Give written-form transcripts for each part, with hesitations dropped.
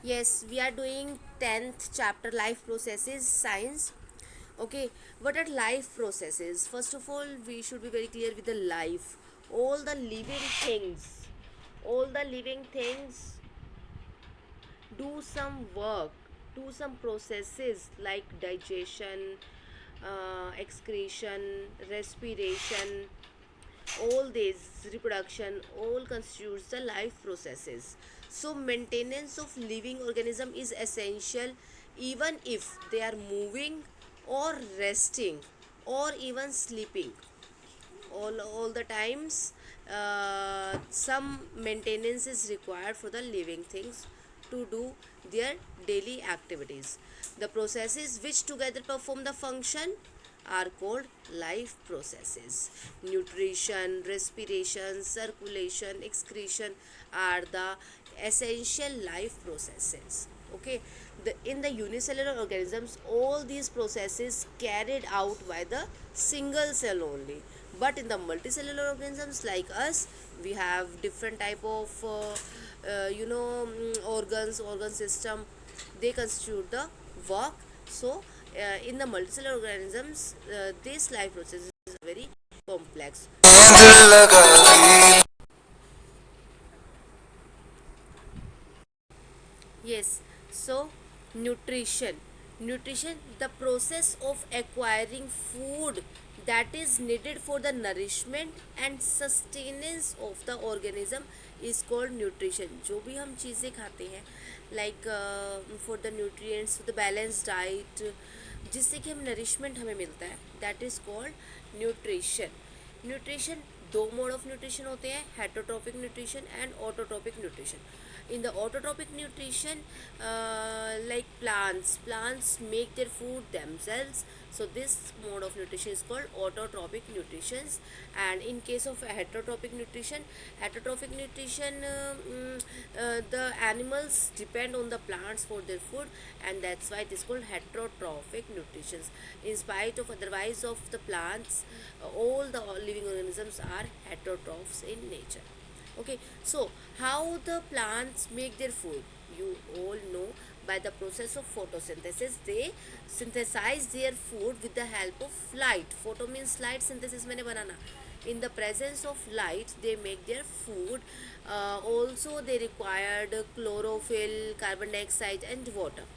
Yes, we are doing 10th chapter, life processes science. Okay, what are life processes? First of all, we should be very clear with the life. All the living things, all the living things do some work, do some processes like digestion, excretion, respiration, all these reproduction all constitutes the life processes. So maintenance of living organism is essential even if they are moving or resting or even sleeping. All the times some maintenance is required for the living things to do their daily activities. The processes which together perform the function are called life processes. Nutrition, respiration, circulation, excretion are the essential life processes. Okay, in the unicellular organisms all these processes carried out by the single cell only, but in the multicellular organisms like us we have different type of organ system. They constitute the work. So in the multicellular organisms this life process is very complex. Yes, so nutrition. Nutrition, the process of acquiring food that is needed for the nourishment and sustenance of the organism is called nutrition. जो भी हम चीज़ें खाते हैं like for the nutrients for the balance diet जिससे कि हम nourishment हमें मिलता है that is called nutrition. Nutrition दो मोड ऑफ न्यूट्रिशन होते हैं, heterotrophic nutrition and autotrophic nutrition. In the autotrophic nutrition, like plants make their food themselves, so this mode of nutrition is called autotrophic nutrition. And in case of heterotrophic nutrition, the animals depend on the plants for their food, and that's why it is called heterotrophic nutrition. In spite of otherwise of the plants, all the living organisms are heterotrophs in nature. Okay, so how the plants make their food? You all know by the process of photosynthesis. They synthesize their food with the help of light. Photo means light, synthesis मैंने बनाना. In the presence of light, they make their food. Also, they required chlorophyll, carbon dioxide, and water.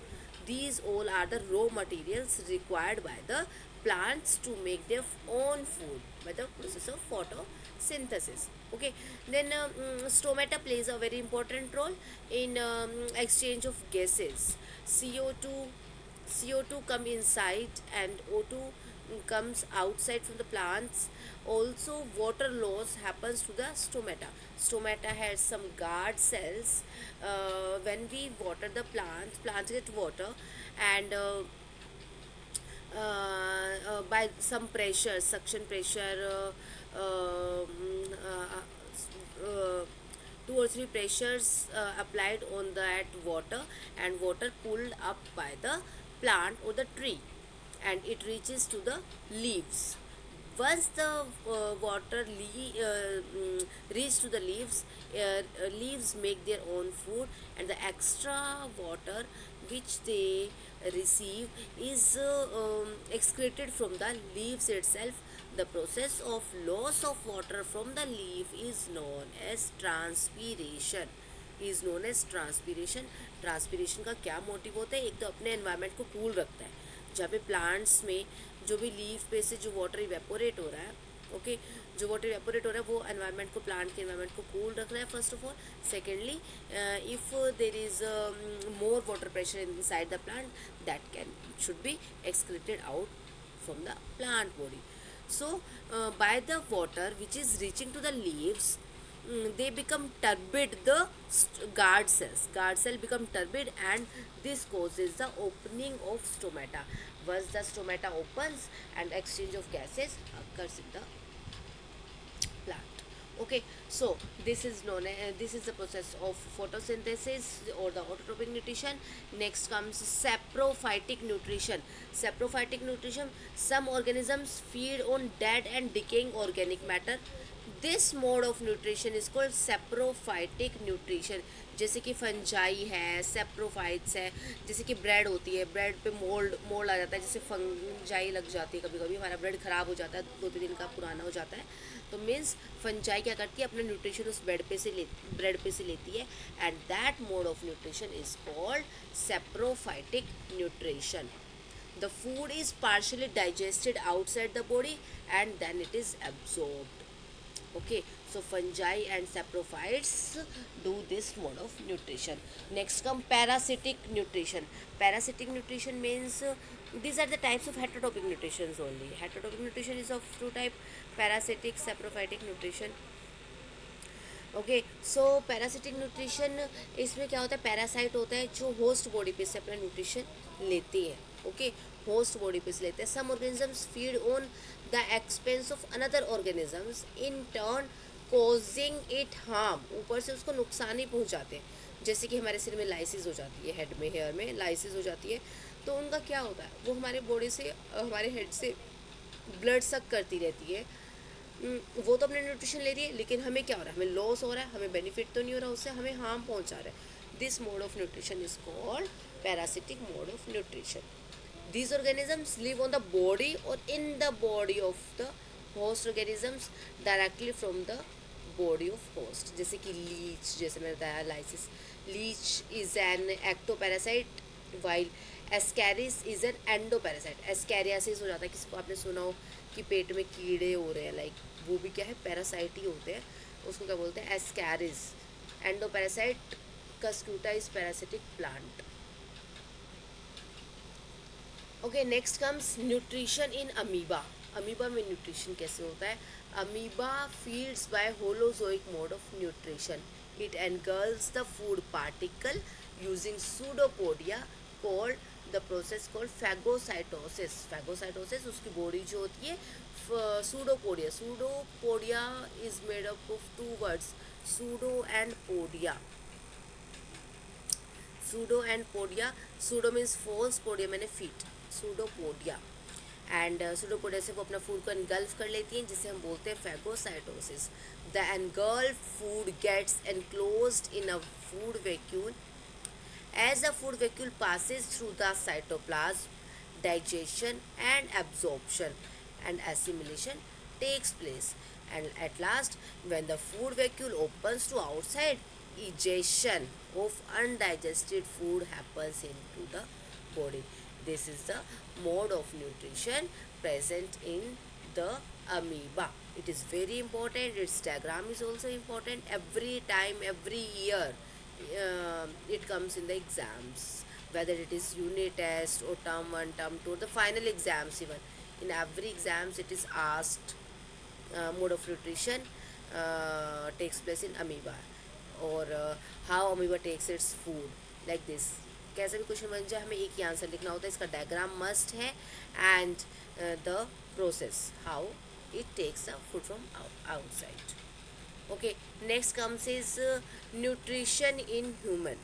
These all are the raw materials required by the plants to make their own food by the process of photosynthesis. Okay, then stomata plays a very important role in exchange of gases. CO2 CO2 come inside and O2 comes outside from the plants. Also, water loss happens to the stomata. Stomata has some guard cells. When we water the plants get water, and by some pressure, suction pressure, two or three pressures applied on that water, and water pulled up by the plant or the tree, and it reaches to the leaves. Once the reach to the leaves, leaves make their own food, and the extra water which they receive is excreted from the leaves itself. The process of loss of water from the leaf is known as transpiration. Is known as transpiration. Transpiration का क्या motive होता है? एक तो अपने environment को cool रखता है, जहाँ पे प्लांट्स में जो भी लीफ पे से जो वाटर इवेपोरेट हो रहा है, ओके, जो वाटर इवेपोरेट हो रहा है वो एनवायरनमेंट को, प्लांट के एनवायरनमेंट को कूल रख रहा है first of all. Secondly, if there is more water pressure in side the plant, that can should be excreted out from the plant body. So, by the water which is reaching to the leaves, they become turbid. The guard cell become turbid, and this causes the opening of stomata. Once the stomata opens, and exchange of gases occurs in the plant. Okay, so this is the process of photosynthesis or the autotrophic nutrition. Next comes saprophytic nutrition. Saprophytic nutrition, some organisms feed on dead and decaying organic matter. This mode of nutrition is called saprophytic nutrition. जैसे कि fungi है, saprophytes है, जैसे कि bread होती है, bread पे mould mould आ जाता है, जैसे फंजाई लग जाती है, कभी कभी हमारा ब्रेड ख़राब हो जाता है, 2-3 दिन का पुराना हो जाता है। तो मीन्स फंजाई क्या करती है, अपना न्यूट्रिशन उस ब्रेड पे से लेती है, and that mode of nutrition is called saprophytic nutrition. The food is partially digested outside the body and then it is absorbed. Okay, so fungi and saprophytes do this mode of nutrition. Next come parasitic nutrition. Parasitic nutrition means these are the types of heterotrophic nutrition only. Heterotrophic nutrition is of two type: parasitic, saprophytic nutrition. Okay, so parasitic nutrition, इसमें क्या होता है, parasite होता है जो host body पे से अपना न्यूट्रिशन लेती है। ओके, होस्ट बॉडी पे से लेते हैं। Some organisms feed on the expense of another organisms in turn causing it harm, ऊपर से उसको नुकसान ही पहुंचाते हैं। जैसे कि हमारे सिर में लाइसिस हो जाती है, हेड में, हेयर में लाइसिस हो जाती है, तो उनका क्या होता है, वो हमारे बॉडी से, हमारे हेड से ब्लड सक करती रहती है। वो तो अपने न्यूट्रिशन ले रही है, लेकिन हमें क्या हो रहा है, हमें लॉस हो रहा है, हमें बेनिफिट तो नहीं हो रहा उससे, हमें हार्म पहुंचा रहा है। This mode of nutrition is called parasitic mode of nutrition. These organisms live on the body or in the body of the host organisms directly from the body of host. जैसे कि Leach, जैसे मैंने बताया लाइसिस, leech is an ectoparasite while ascaris is an endoparasite. Ascariasis हो जाता है, किसी को आपने सुना हो कि पेट में कीड़े हो रहे हैं, लाइक वो भी क्या है, पैरासाइट ही होते हैं, उसको क्या बोलते हैं, ascaris. Endoparasite cuscuta is parasitic plant. Okay, next comes nutrition in amoeba. Amoeba में न्यूट्रिशन कैसे होता है? Amoeba feeds by holozoic mode of nutrition. It engulfs the food particle using pseudopodia called, the process called phagocytosis. Phagocytosis, उसकी body जो होती है pseudopodia. Pseudopodia is made up of two words, pseudo and podia. Pseudo and podia, pseudo means false, podia मैंने feet, pseudopodia. And pseudopodia से वो अपना food को engulf कर लेती हैं, जिसे हम बोलते हैं phagocytosis. The engulf food gets enclosed in a food vacuole. As the food vacuole passes through the cytoplasm, digestion and absorption and assimilation takes place. And at last, when the food vacuole opens to outside, egestion of undigested food happens into the body. This is the mode of nutrition present in the amoeba. It is very important. Its diagram is also important. Every time, every year, it comes in the exams, whether it is unit test or term 1, term 2, the final exams even. In every exams it is asked mode of nutrition takes place in amoeba, or how amoeba takes its food, like this। कैसा भी question बन जाए, हमें एक ही answer लिखना होता है, इसका डायग्राम मस्ट है, and the process how it takes the food from outside. Okay, next comes is nutrition in human.